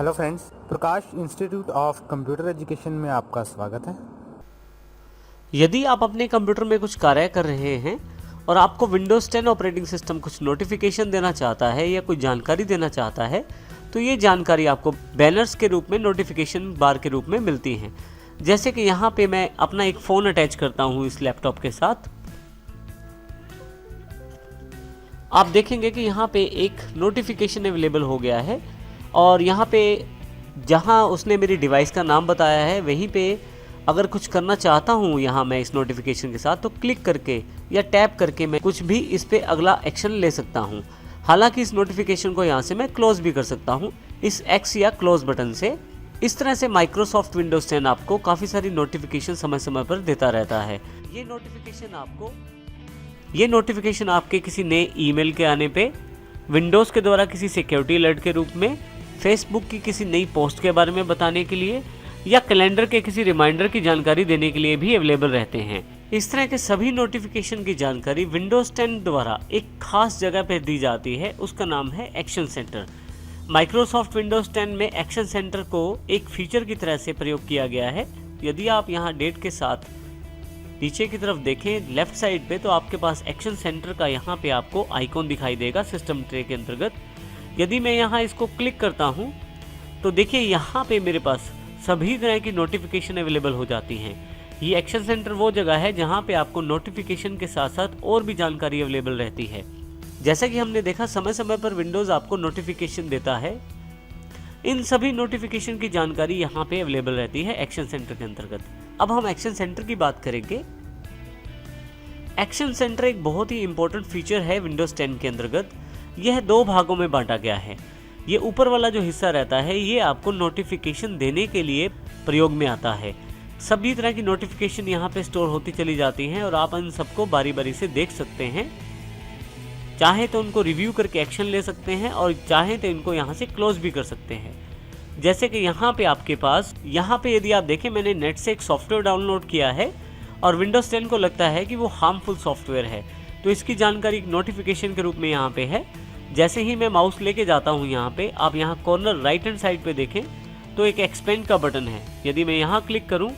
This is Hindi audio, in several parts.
Hello friends, Prakash institute of computer education में आपका स्वागत है। यदि आप अपने कंप्यूटर में कुछ कार्य कर रहे हैं और आपको विंडोज़ 10 ऑपरेटिंग सिस्टम कुछ नोटिफिकेशन देना चाहता है या कोई जानकारी देना चाहता है, तो ये जानकारी आपको बैनर्स के रूप में, नोटिफिकेशन बार के रूप में मिलती हैं। जैसे कि यहाँ पे मैं अपना एक फ़ोन अटैच करता हूँ इस लैपटॉप के साथ। आप देखेंगे कि यहाँ पे एक नोटिफिकेशन अवेलेबल हो गया है और यहाँ पे जहाँ उसने मेरी डिवाइस का नाम बताया है वहीं पे अगर कुछ करना चाहता हूँ यहाँ मैं इस नोटिफिकेशन के साथ, तो क्लिक करके या टैप करके मैं कुछ भी इस पे अगला एक्शन ले सकता हूँ। हालांकि इस नोटिफिकेशन को यहाँ से मैं क्लोज भी कर सकता हूँ इस एक्स या क्लोज बटन से। इस तरह से माइक्रोसॉफ्ट विंडोज 10 आपको काफ़ी सारी नोटिफिकेशन समय समय पर देता रहता है। ये नोटिफिकेशन आपके किसी नए ईमेल के आने पे, विंडोज़ के द्वारा किसी सिक्योरिटी अलर्ट के रूप में, फेसबुक की किसी नई पोस्ट के बारे में बताने के लिए या कैलेंडर के किसी रिमाइंडर की जानकारी देने के लिए भी अवेलेबल रहते हैं। इस तरह के सभी नोटिफिकेशन की जानकारी विंडोज़ 10 द्वारा एक खास जगह पर दी जाती है, उसका नाम है एक्शन सेंटर। माइक्रोसॉफ्ट विंडोज़ 10 में एक्शन सेंटर को एक फीचर की तरह से प्रयोग किया गया है। यदि आप यहाँ डेट के साथ नीचे की तरफ देखें लेफ्ट साइड पे, तो आपके पास एक्शन सेंटर का यहाँ पे आपको आइकॉन दिखाई देगा सिस्टम ट्रे के अंतर्गत। यदि मैं यहाँ इसको क्लिक करता हूँ तो देखिए यहाँ पे मेरे पास सभी तरह की नोटिफिकेशन अवेलेबल हो जाती हैं। ये एक्शन सेंटर वो जगह है जहाँ पे आपको नोटिफिकेशन के साथ साथ और भी जानकारी अवेलेबल रहती है। जैसा कि हमने देखा, समय समय पर विंडोज़ आपको नोटिफिकेशन देता है। इन सभी नोटिफिकेशन की जानकारी यहाँ पे अवेलेबल रहती है एक्शन सेंटर के अंतर्गत। अब हम एक्शन सेंटर की बात करेंगे। एक्शन सेंटर एक बहुत ही इंपॉर्टेंट फीचर है विंडोज़ 10 के अंतर्गत। यह दो भागों में बांटा गया है। ये ऊपर वाला जो हिस्सा रहता है ये आपको नोटिफिकेशन देने के लिए प्रयोग में आता है। सभी तरह की नोटिफिकेशन यहाँ पे स्टोर होती चली जाती हैं और आप इन सबको बारी बारी से देख सकते हैं। चाहे तो उनको रिव्यू करके एक्शन ले सकते हैं और चाहे तो इनको यहाँ से क्लोज भी कर सकते हैं। जैसे कि यहाँ पे आपके पास, यहाँ पे यदि आप देखें, मैंने नेट से एक सॉफ्टवेयर डाउनलोड किया है और विंडोज़ 10 को लगता है कि वो हार्मफुल सॉफ्टवेयर है, तो इसकी जानकारी नोटिफिकेशन के रूप में यहाँ पे है। जैसे ही मैं माउस लेके जाता हूँ यहाँ पे, आप यहाँ कॉर्नर राइट हैंड साइड पे देखें तो एक एक्सपेंड का बटन है। यदि मैं यहाँ क्लिक करूँ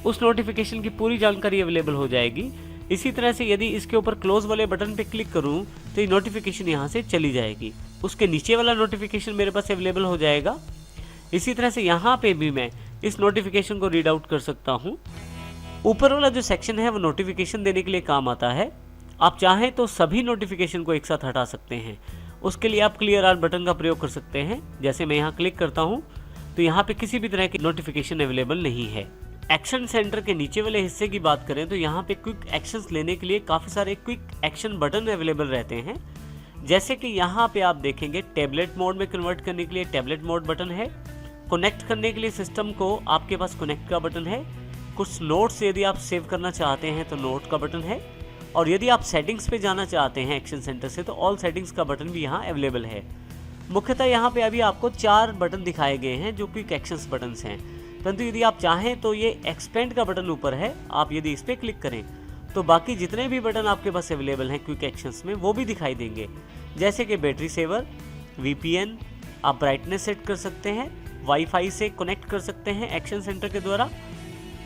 उस नोटिफिकेशन की पूरी जानकारी अवेलेबल हो जाएगी। इसी तरह से यदि इसके ऊपर क्लोज वाले बटन पे क्लिक करूँ तो ये नोटिफिकेशन यहाँ से चली जाएगी। उसके नीचे वाला नोटिफिकेशन मेरे पास अवेलेबल हो जाएगा। इसी तरह से यहाँ पे भी मैं इस नोटिफिकेशन को रीड आउट कर सकता हूँ। ऊपर वाला जो सेक्शन है वो नोटिफिकेशन देने के लिए काम आता है। आप चाहें तो सभी नोटिफिकेशन को एक साथ हटा सकते हैं। उसके लिए आप क्लियर ऑल बटन का प्रयोग कर सकते हैं। जैसे मैं यहाँ क्लिक करता हूँ तो यहाँ पे किसी भी तरह की नोटिफिकेशन अवेलेबल नहीं है। एक्शन सेंटर के नीचे वाले हिस्से की बात करें तो यहाँ पे क्विक एक्शंस लेने के लिए काफ़ी सारे क्विक एक्शन बटन अवेलेबल रहते हैं। जैसे कि यहाँ पे आप देखेंगे टैबलेट मोड में कन्वर्ट करने के लिए टैबलेट मोड बटन है। कनेक्ट करने के लिए सिस्टम को आपके पास कनेक्ट का बटन है। कुछ नोट्स यदि आप सेव करना चाहते हैं तो नोट का बटन है। और यदि आप सेटिंग्स पे जाना चाहते हैं एक्शन सेंटर से तो ऑल सेटिंग्स का बटन भी यहाँ अवेलेबल है। मुख्यतः यहाँ पे अभी आपको 4 बटन दिखाए गए हैं जो क्विक एक्शंस बटन्स हैं, परंतु यदि आप चाहें तो ये एक्सपेंड का बटन ऊपर है, आप यदि इस पर क्लिक करें तो बाकी जितने भी बटन आपके पास अवेलेबल हैं क्विक एक्शंस में वो भी दिखाई देंगे। जैसे कि बैटरी सेवर, VPN, आप ब्राइटनेस सेट कर सकते हैं, वाईफाई से कनेक्ट कर सकते हैं एक्शन सेंटर के द्वारा,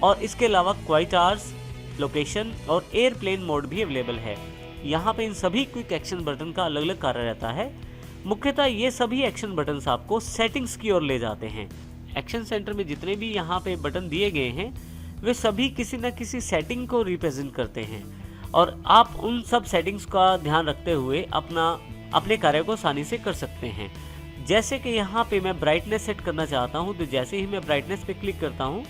और इसके अलावा क्वाइट आवर्स, लोकेशन और एयरप्लेन मोड भी अवेलेबल है। यहाँ पे इन सभी क्विक एक्शन बटन का अलग अलग कार्य रहता है। मुख्यतः ये सभी एक्शन बटन्स आपको सेटिंग्स की ओर ले जाते हैं। एक्शन सेंटर में जितने भी यहाँ पे बटन दिए गए हैं वे सभी किसी न किसी सेटिंग को रिप्रेजेंट करते हैं और आप उन सब सेटिंग्स का ध्यान रखते हुए अपने कार्य को आसानी से कर सकते हैं। जैसे कि यहाँ पे मैं ब्राइटनेस सेट करना चाहता हूँ तो जैसे ही मैं ब्राइटनेस पे क्लिक करता हूँ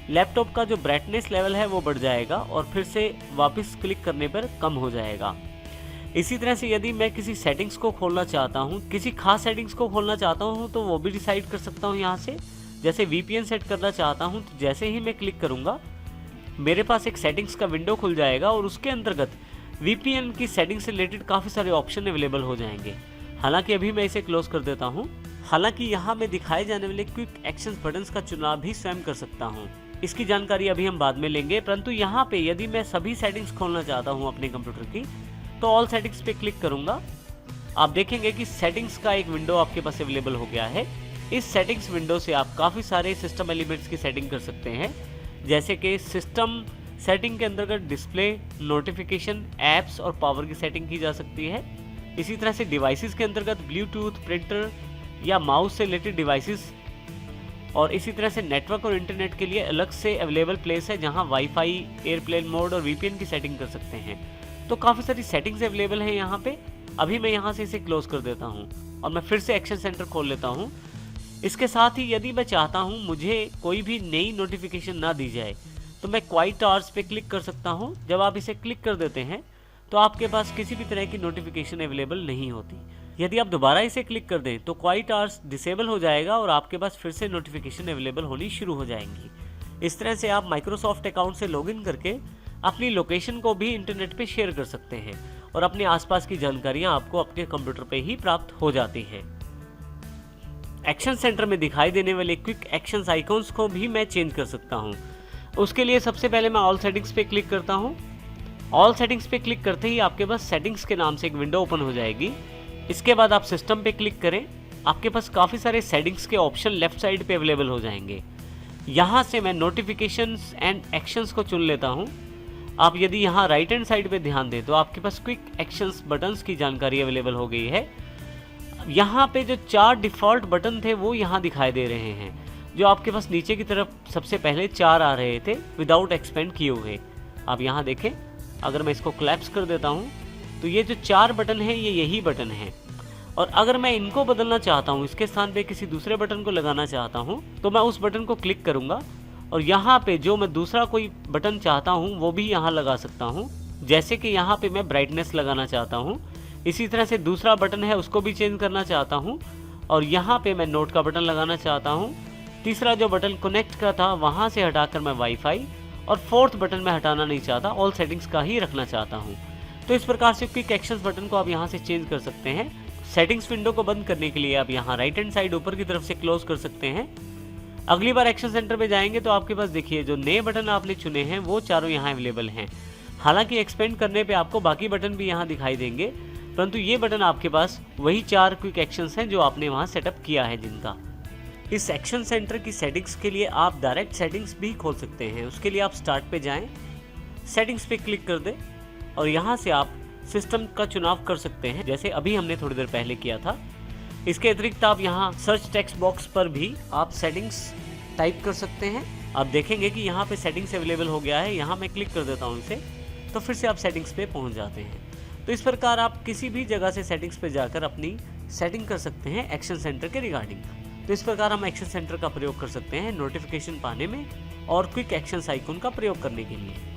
लैपटॉप का जो ब्राइटनेस लेवल है वो बढ़ जाएगा और फिर से वापस क्लिक करने पर कम हो जाएगा। इसी तरह से यदि मैं किसी सेटिंग्स को खोलना चाहता हूँ, किसी खास सेटिंग्स को खोलना चाहता हूँ तो वो भी डिसाइड कर सकता हूँ यहाँ से। जैसे VPN सेट करना चाहता हूँ तो जैसे ही मैं क्लिक करूँगा मेरे पास एक सेटिंग्स का विंडो खुल जाएगा और उसके अंतर्गत VPN की सेटिंग से रिलेटेड काफ़ी सारे ऑप्शन अवेलेबल हो जाएंगे। हालांकि अभी मैं इसे क्लोज कर देता हूँ। हालांकि यहाँ मैं दिखाए जाने वाले क्विक एक्शन बटन्स का चुनाव भी स्वयं कर सकता हूँ। इसकी जानकारी अभी हम बाद में लेंगे, परंतु यहाँ पे यदि मैं सभी सेटिंग्स खोलना चाहता हूँ अपने कंप्यूटर की तो ऑल सेटिंग्स पे क्लिक करूँगा। आप देखेंगे कि सेटिंग्स का एक विंडो आपके पास अवेलेबल हो गया है। इस सेटिंग्स विंडो से आप काफ़ी सारे सिस्टम एलिमेंट्स की सेटिंग कर सकते हैं, जैसे कि सिस्टम सेटिंग के अंतर्गत डिस्प्ले, नोटिफिकेशन, ऐप्स और पावर की सेटिंग की जा सकती है। इसी तरह से डिवाइसेस के अंतर्गत ब्लूटूथ, प्रिंटर या माउस से रिलेटेड डिवाइसेस, और इसी तरह से नेटवर्क और इंटरनेट के लिए अलग से अवेलेबल प्लेस है जहां वाईफाई, एयरप्लेन मोड और वीपीएन की सेटिंग कर सकते हैं। तो काफ़ी सारी सेटिंग्स अवेलेबल हैं यहाँ पे। अभी मैं यहाँ से इसे क्लोज कर देता हूँ और मैं फिर से एक्शन सेंटर खोल लेता हूँ। इसके साथ ही यदि मैं चाहता हूँ मुझे कोई भी नई नोटिफिकेशन ना दी जाए तो मैं क्वाइट आवर्स पे क्लिक कर सकता हूँ। जब आप इसे क्लिक कर देते हैं तो आपके पास किसी भी तरह की नोटिफिकेशन अवेलेबल नहीं होती। यदि आप दोबारा इसे क्लिक कर दें तो क्वाइट आवर्स डिसेबल हो जाएगा और आपके पास फिर से नोटिफिकेशन अवेलेबल होनी शुरू हो जाएंगी। इस तरह से आप माइक्रोसॉफ्ट अकाउंट से लॉगिन करके अपनी लोकेशन को भी इंटरनेट पे शेयर कर सकते हैं और अपने आसपास की जानकारियां आपको अपने कंप्यूटर पे ही प्राप्त हो जाती हैं। एक्शन सेंटर में दिखाई देने वाले क्विक एक्शंस आइकॉन्स को भी मैं चेंज कर सकता हूं। उसके लिए सबसे पहले मैं ऑल सेटिंग्स पे क्लिक करता हूं। ऑल सेटिंग्स पे क्लिक करते ही आपके पास सेटिंग्स के नाम से एक विंडो ओपन हो जाएगी। इसके बाद आप सिस्टम पे क्लिक करें, आपके पास काफ़ी सारे सेटिंग्स के ऑप्शन लेफ्ट साइड पे अवेलेबल हो जाएंगे। यहाँ से मैं नोटिफिकेशंस एंड एक्शंस को चुन लेता हूँ। आप यदि यहाँ राइट हैंड साइड पे ध्यान दें तो आपके पास क्विक एक्शंस बटन्स की जानकारी अवेलेबल हो गई है। यहाँ पे जो 4 डिफ़ॉल्ट बटन थे वो यहाँ दिखाई दे रहे हैं, जो आपके पास नीचे की तरफ सबसे पहले 4 आ रहे थे विदाउट एक्सपेंड किए हुए। आप यहाँ देखें, अगर मैं इसको क्लैप्स कर देता हूँ तो ये जो 4 बटन हैं ये यही बटन हैं, और अगर मैं इनको बदलना चाहता हूँ, इसके स्थान पे किसी दूसरे बटन को लगाना चाहता हूँ, तो मैं उस बटन को क्लिक करूँगा और यहाँ पे जो मैं दूसरा कोई बटन चाहता हूँ वो भी यहाँ लगा सकता हूँ। जैसे कि यहाँ पे मैं ब्राइटनेस लगाना चाहता हूँ, इसी तरह से दूसरा बटन है उसको भी चेंज करना चाहता हूँ, और यहाँ पे मैं नोट का बटन लगाना चाहता हूँ। तीसरा जो बटन कनेक्ट का था वहाँ से हटाकर मैं वाईफाई, और फोर्थ बटन मैं हटाना नहीं चाहता, ऑल सेटिंग्स का ही रखना चाहता हूँ। तो इस प्रकार से क्विक एक्शंस बटन को आप यहाँ से चेंज कर सकते हैं। सेटिंग्स विंडो को बंद करने के लिए आप यहाँ राइट हैंड साइड ऊपर की तरफ से क्लोज कर सकते हैं। अगली बार एक्शन सेंटर पे जाएंगे तो आपके पास देखिए जो नए बटन आपने चुने हैं वो चारों यहाँ अवेलेबल हैं। हालांकि एक्सपेंड करने पे आपको बाकी बटन भी यहाँ दिखाई देंगे, परंतु ये बटन आपके पास वही 4 क्विक एक्शंस हैं जो आपने वहाँ सेटअप किया है जिनका। इस एक्शन सेंटर की सेटिंग्स के लिए आप डायरेक्ट सेटिंग्स भी खोल सकते हैं। उसके लिए आप स्टार्ट पे जाएं, सेटिंग्स पे क्लिक कर दें और यहाँ से आप सिस्टम का चुनाव कर सकते हैं, जैसे अभी हमने थोड़ी देर पहले किया था। इसके अतिरिक्त आप यहाँ सर्च टेक्स्ट बॉक्स पर भी आप सेटिंग्स टाइप कर सकते हैं। आप देखेंगे कि यहाँ पे सेटिंग्स अवेलेबल हो गया है। यहाँ मैं क्लिक कर देता हूँ इसे, तो फिर से आप सेटिंग्स पे पहुँच जाते हैं। तो इस प्रकार आप किसी भी जगह से सेटिंग्स पे जाकर अपनी सेटिंग कर सकते हैं एक्शन सेंटर के रिगार्डिंग। तो इस प्रकार हम एक्शन सेंटर का प्रयोग कर सकते हैं नोटिफिकेशन पाने में और क्विक एक्शंस आइकन का प्रयोग करने के लिए।